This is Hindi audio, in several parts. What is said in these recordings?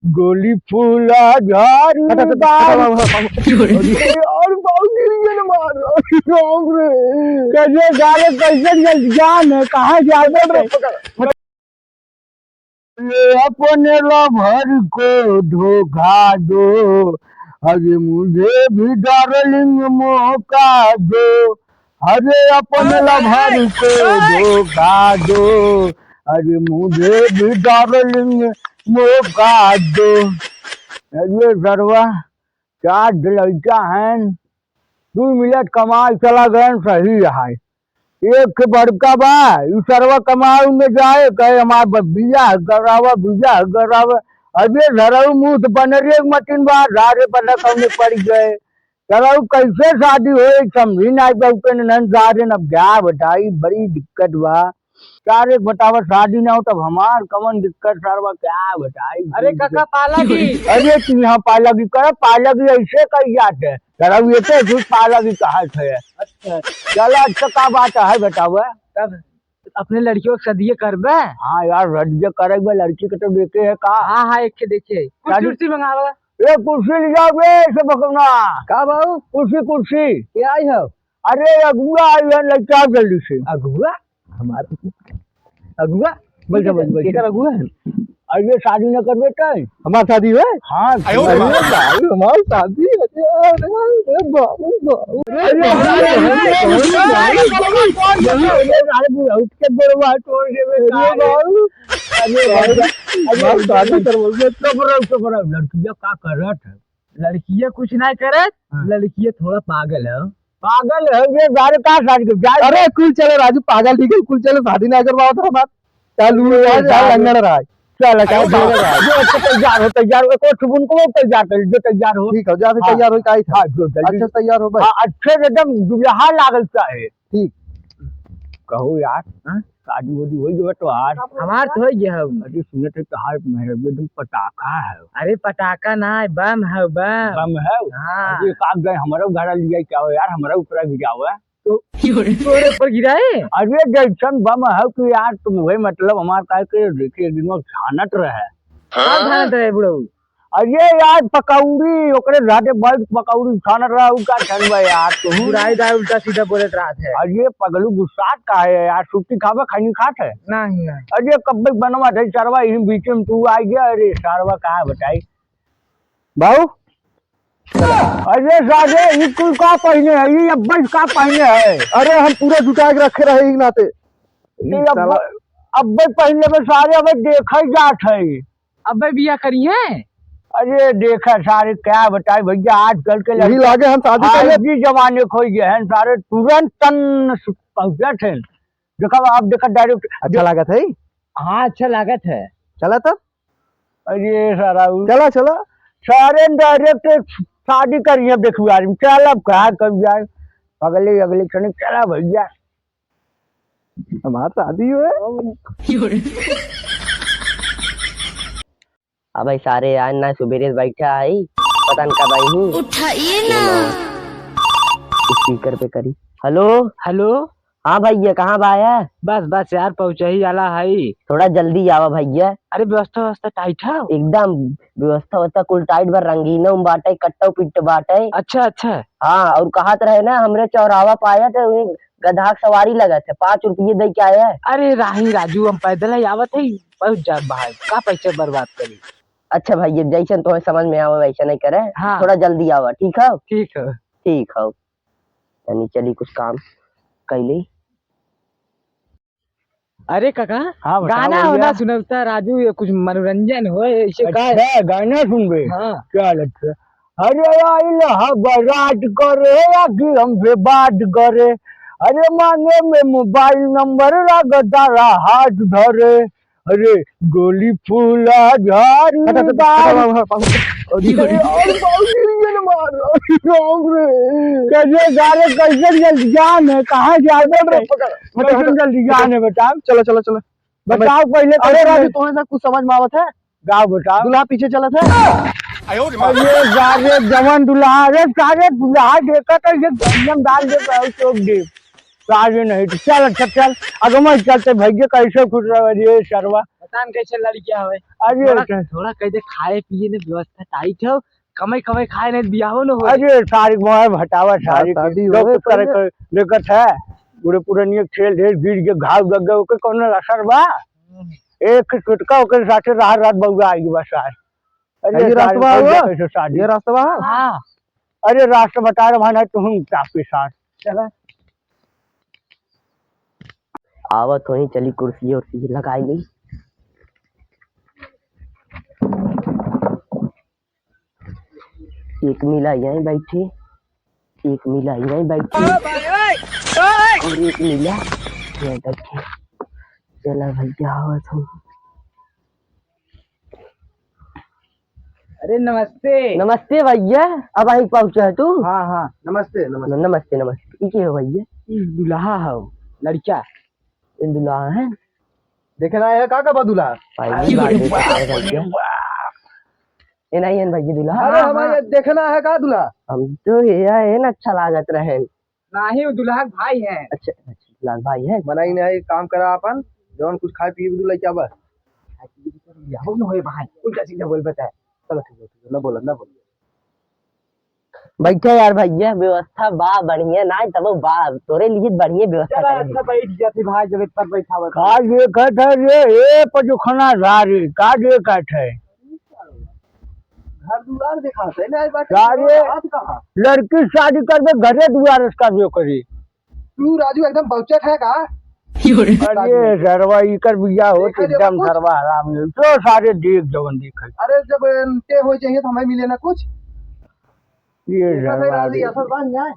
गोली फूला झाड़ी और बहुत गिर मार कैसे गाले कैसे जान है कहाँ जाते अपने लवर को धोखा दो अरे मुझे भी डार्लिंग मौका दो अरे अपने लवर को धोखा दो अरे मुझे भी डार्लिंग मौका दो। अरे सरवा क्या लड़का है 2 मिनट कमाल चला गए सही रहा एक बड़का बा सरवा कमाल में जाए कहे हमार बीजा करावा अबे धरऊ मुंह तो बनरे मटिन बा झारे पर कौने पड़ गए धरऊ कैसे शादी हो समझी ना जारे अब क्या बताई बड़ी दिक्कत बा चार एक बतावा शादी ना हो तब हमार कमन दिक्कत सरवा क्या बताई। अरे काका पालगी अरे तू यहाँ पालगी कर पालगी ऐसे कही जाते धरऊ ये तो पालगी कहा थे। अच्छा चलो अच्छा का बात है बताओ तब अपने लड़कियों को सदिये करबे। हाँ यार रद्द करेगा लड़की के तो देखे है का। हाँ हाँ एक के देखिए कुर्सी मंगावा ये कुर्सी ले जाओ बे से बकना का बाबू कुर्सी क्या आई हो। अरे अगुआ आई है लड़का जल्दी से अगुआ हमारे अगुआ बैठो केकर अगुआ है अरे शादी न कर बेटा हमार शादी है। हाँ हमार शादी लड़किया का करत है लड़कियां कुछ नहीं करत लड़कियां थोड़ा पागल है। पागल है ये बारे का शादी कर अरे कुल चले राजू पागल ठीक है कुल चले शादी ना करवाओ तो हमार चालू लंगड़ रहा है चल तैयार हो सुबुन को तैयार कर जो तैयार हो ठीक है जा से तैयार हो काई था अच्छा तैयार हो भाई अच्छे एकदम दुल्हा लागल चाहे ठीक कहो यार शादी वादी हो गई तो आज हमार तो हो गया है। अरे सुने थे हार मेरे एकदम पटाखा है। अरे पटाखा ना है बम है बम बम है। हाँ अरे का गए हमारा घर लिया क्या हो यार हमारा ऊपर गिरा हुआ है तो तोरे ऊपर गिरा है। अरे जैसन बम है कि यार तुम वही मतलब हमारे का के देखिए एक दिन छानत रहे कब खानत रहे बुढ़ऊ। अरे यार पकौड़ी ओकरे राते बल्ब पकौड़ी छानत रहा उनका ठंडा यार तुम बुराई दाई उल्टा सीधा बोले रात है। अरे पगलू गुस्सा का है यार छुट्टी खावा खानी खात है नहीं अरे कब बनवा थे चारवा यही बीच में तू आ गया अरे चारवा कहा बताई भाऊ अरे सादे ये कुल का पहने है ये अब्बस का पहने है। अरे हम पूरा जुटा के रखे रहे नाते अब्बस पहनने में सारे अब देखा जात है अब बिया करी है। अरे देखा सारे क्या बताए भैया आजकल के यही लागे हम शादी कर भी जमाने खो गए हैं सारे तुरंत तन पहुंचे थे देखा आप देखा डायरेक्ट अच्छा लागत है। हाँ अच्छा लागत है चला तब अरे सारा चला चला सारे डायरेक्ट शादी करिए देखो यार चल अब कहा कब यार अगले अगले क्षण चला भैया हमारा शादी है। अब भाई सारे आज ना सुबेरे बैठा आई पता नहीं कब आई हूँ उठाइए ना स्पीकर पे करी हेलो हेलो हाँ भैया कहाँ बा आया बस यार पहुंचा ही वाला है थोड़ा जल्दी आवा भैया। अरे व्यवस्था टाइट है एकदम व्यवस्था कुल टाइट भर रंगीना बाटे कट्टा पिट्ट बाटे। अच्छा हाँ और कहा रहे ना हमरे चौरावा पाया थे गधा सवारी लगा थे 5 रुपये दे के आया है। अरे राही राजू हम पैदल ही आवत है बहुत जा भाई का पैसे बर्बाद करी। अच्छा भैया जैसन तुम्हें समझ में आवा वैसा नहीं करे। हाँ। थोड़ा जल्दी आवा ठीक है ठीक है यानी चली कुछ काम कैली। अरे काका हाँ गाना होना सुनता राजू ये कुछ मनोरंजन हो इसे का गाना सुनबे हाँ क्या लगता अरे बारात करे या कि हमसे बात करे अरे मांगे में मोबाइल नंबर लगता हाथ धरे अरे गोली फूला झाड़ी कैसे गाने कैसे जल्दी जान है कहाँ जल्दी जान है बताओ चलो बताओ पहले। अरे राजू तुम्हें सब कुछ समझ में आवत है गाँव बताओ दूल्हा पीछे चला था। अरे सारे जवान दूल्हा अरे सारे दूल्हा देखा तो ये गंजम डाल दे चौक दे सारे नहीं तो चल अच्छा चल अगर मैं चलते भैया कैसे खुश रहे शर्मा पता न कैसे लड़कियां होए अरे थोड़ा कह दे खाए पिए ने व्यवस्था टाइट हो कमाई कमाई खाए नहीं बियाहो न हो अरे सारी मोह भटावा सारी शादी लोग होए करे कर देखत है पूरे पुरानी खेल ढेर गिर के घाव गग गए ओके कोनो असर बा एक टुटका ओके साथे रात रात बउआ आई बस आज ये रास्ता सारी हुआ? कैसे शादी ये रास्ता है हाँ अरे राष्ट्र बता रहा है तुम आपके साथ चला आवत वही चली कुर्सी और सी लगाई गई। एक मिला यहीं बैठी, एक मिला यहीं बैठी और एक मिला यहीं बैठी। चला भाई क्या आवत हो। अरे नमस्ते नमस्ते भैया, अब आई पहुंचा है तू? हाँ हाँ नमस्ते नमस्ते। नमस्ते नमस्ते। ये हो भैया? दुल्हा हो लड़का ये दुल्हा है? देखना है का बदुला। भाई भैया ये नहीं है भैया दुल्हा? अरे हमारे देखना है का दूल्हा। हम तो ये है ना अच्छा लागत रहे। नहीं वो दुल्हा के भाई है। अच्छा अच्छा दुल्हा के भाई है। बनाई नहीं काम करा अपन जौन कुछ खाए पिए दूल्हा क्या बस। बियाहो न होए भाई उल्टा सीधा बोल बता। चलो ठीक है, न बोला न बोला। बैठे यार भैया, व्यवस्था बा बढ़िया ना तब बा तोरे लिए बढ़िया व्यवस्था चला करे। अच्छा बैठ जाते भाई जब पर बैठा हुआ का ये कहत है रे ए पजुखना झारी का ये कहत है घर दुआर दिखाते ना बात। सारे बात कहा लड़की शादी करबे घरे दुआर का जो करी तू राजू एकदम बहुचट है का। अरे सरवा इकर बिया हो तो एकदम सरवा आराम है तो सारे देख जवन देखे अरे जब ते हो चाहिए तो हमें मिले ना कुछ। ये सरवा रे। असर बन जाए।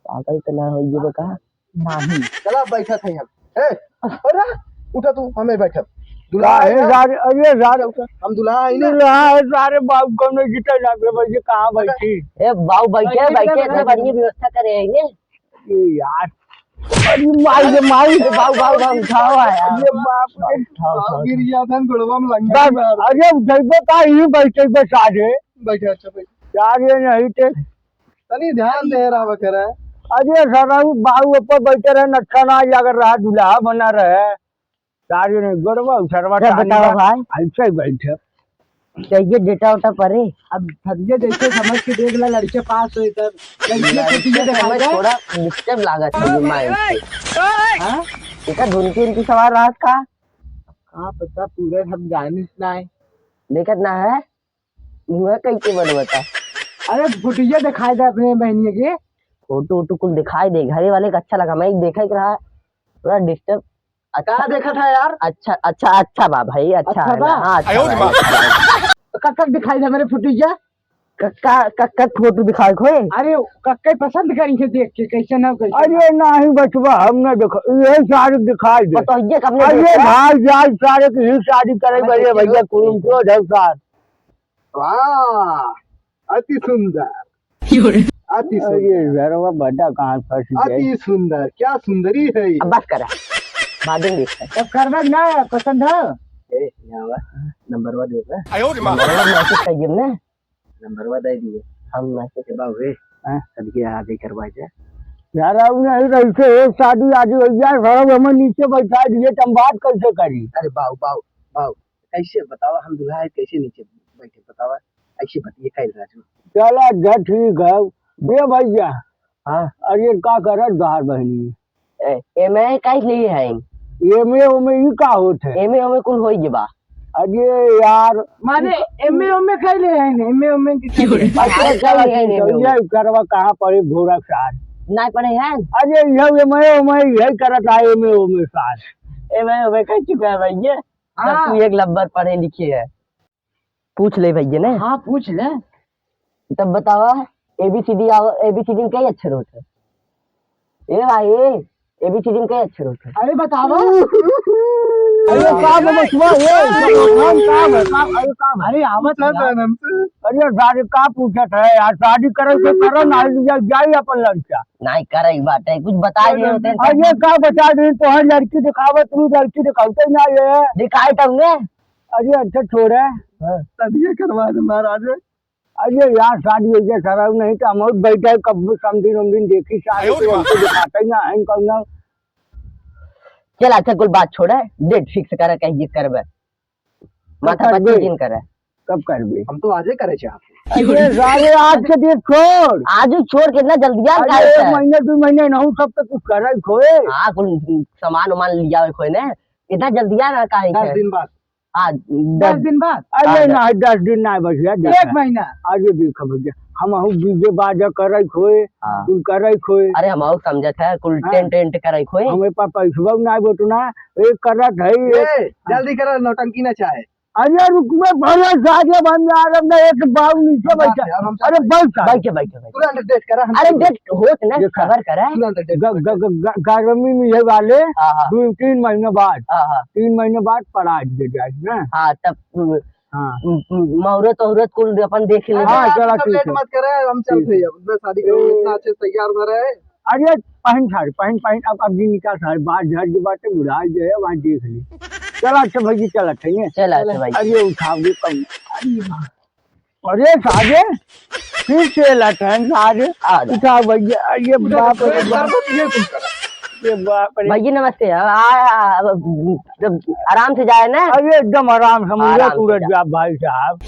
पागल तो ना हो ये बता। नहीं चला बैठा थे हम। ए अरे उठा तू हमें बैठा। का दूल्हा है है सारे अरे सारे हम दूल्हा आई ना। दुल्हा सारे बाप को नहीं जीते जाके भाई कहाँ बैठी ए बाऊ बैठे बैठे इतना बढ़िया व्यवस्था करे है ये। ये यार अरे माई बाऊ बाऊ बाऊ उठाओ यार ये बाप रे उठाओ गिर गया था गुड़वा में लंगा। बाप, अरे जइबे का ही बैठे बे सारे बैठे अच्छा बैठ। सारे नहीं थे तनी ध्यान दे रहा वगैरह है। अरे सारा बाऊ ऊपर बैठे रहे अच्छा ना अगर रहा दूल्हा बना रहे सारे ने गड़बा सरवा बताओ भाई ऐसे ही बैठे चाहिए डेटा उटा परे। अब भैया जैसे समझ के देख ला लड़के पास हुए तब लड़की को तुझे दिखाई दे। थोड़ा डिस्टर्ब लागत है ये माइंड से। हां इसका धुनकी उनकी सवार रात का हाँ पता पूरे हम जानिस ना है। देखत ना है मुंह कैसे बनवता। अरे फुटिया दिखाई दे अपने बहनिया के। फोटो वोटो कुल दिखाई दे घरे वाले का अच्छा लगा। मैं एक देखा ही रहा थोड़ा डिस्टर्ब। अच्छा क्या देखा था यार। अच्छा अच्छा अच्छा बा भाई अच्छा अच्छा है बा? ना। हाँ अच्छा बा। कक्का दिखाई दे मेरे फुटिया। कक्का कक्का फोटो दिखाई खोए। अरे कक्का पसंद करी के देख के कैसे ना कैसे। अरे नहीं बचवा हमने देखो ये सारे दिखाई दे बताइए कब ने अरे देखा? भाई जाल सारे की ही शादी करे भैया भैया कुरुम को ढलसार वाह अति सुंदर अति सुंदर अरे जरवा बड़ा कहाँ फंस गए अति सुंदर क्या सुंदरी है ये। अब बस करा बाद में देखा। तब करना ना पसंद है। ए यहाँ वा नंबर वा दे रहा मैसेज चाहिए ना नंबर वा दे दिए हम मैसेज के बाबू रे सबके आगे करवा जा। यार अब नहीं रही एक शादी आदि हो गया सब हमें नीचे बैठा दिए तो हम बात कैसे करी अरे बाऊ बाऊ बाऊ कैसे बतावा हम दूल्हा है कैसे नीचे बैठे बतावा ऐसे बतिए कैल राजू। चला जा ठीक है दे भैया हाँ अरे का कर बाहर बहनी एमे काहे लिए है ये में ही का होते एमे ओमे कुल होई जे बा। अरे यार माने एमए ओमे कैले है एमए ओमे की ये करवा कहाँ पड़े घोड़ा सार नहीं पढ़े हैं। अरे यही करत आए में वो में सार एमे ओमे कह चुका है भैया। हाँ। तू एक लब्बर पढ़े लिखे है पूछ ले भैया ने। हाँ पूछ ले। तब बतावा एबीसीडी एबीसीडी कई अक्षर होते हैं? ए भाई एबीसीडी कई अक्षर होते हैं? अरे बताओ। अरे काम है बचवा ये काम है काम अरे काम अरे आवत ना यार। जन्म से अरे शादी का पूछत है यार शादी करे से करो ना जाई अपन लड़का नहीं करे बात है कुछ बता दिए होते हैं। अरे का बता दी तो हर लड़की दिखावत तू लड़की दिखाते ना ये दिखाए तुमने। अरे अच्छा छोड़े तभी करवा दे महाराज। अरे यार शादी हो गया सर नहीं तो हम बैठे कब समदिन देखी शादी तो हमको दिखाते ना है कहना चल अच्छा कुल बात छोड़े डेट फिक्स करे कहिए करबे। माथा कर 25 दे। दिन करे कब करबे? हम तो आजे करे छे अरे सारे आज के दिन छोड़। आज छोड़ कितना जल्दी यार अरे एक महीने 2 महीने नहीं सब तक कुछ कर रही खोए। हाँ कुल सामान उमान लिया खोए ने इतना जल्दी यार ना काहे 10 दिन बाद आज 10 दिन बाद अरे ना 10 दिन ना बस यार 1 महीना आगे देख भैया हम बीजे बाजा कर रही खोए हाँ। तुम कर रही खोए अरे हम और समझत है कुल हाँ। टेंट टेंट करे खोए हमें पापा इसबा ना बोटना एक करत है ए जल्दी करो नौटंकी ना चाहे अरे रुकवे भले साजे बन जा रहा मैं एक बाव नीचे बैठा अब हम अरे बैठ बैठे बैठे बैठे तुरंत डेट करा हम अरे डेट होत ना देखा। खबर करे तुरंत डेट गर्मी में ये वाले हाँ हाँ 2-3 महीने बाद हाँ हाँ 3 महीने बाद पढ़ा दे जाए ना। हाँ तब हाँ मुहूर्त औरत कुल अपन देख ले हाँ, चला ठीक लेट है। मत करे हम चलते हैं अब शादी करो इतना अच्छे से तैयार हो रहे अरे पहन सारे पहन अब अभी निकाल सारे बाहर झड़ के बाटे बुढ़ा जो है वहाँ देख ली। चला अच्छा भैया चला चाहिए चल अच्छा भाई अरे उठाओ दे कम अरे साजे फिर से लटन साजे उठाओ भैया अरे बाप रे बाप ये बाप रे भैया नमस्ते आराम से जाए ना अरे एकदम आराम से मुझे आराम से सूरज जा। भाई साहब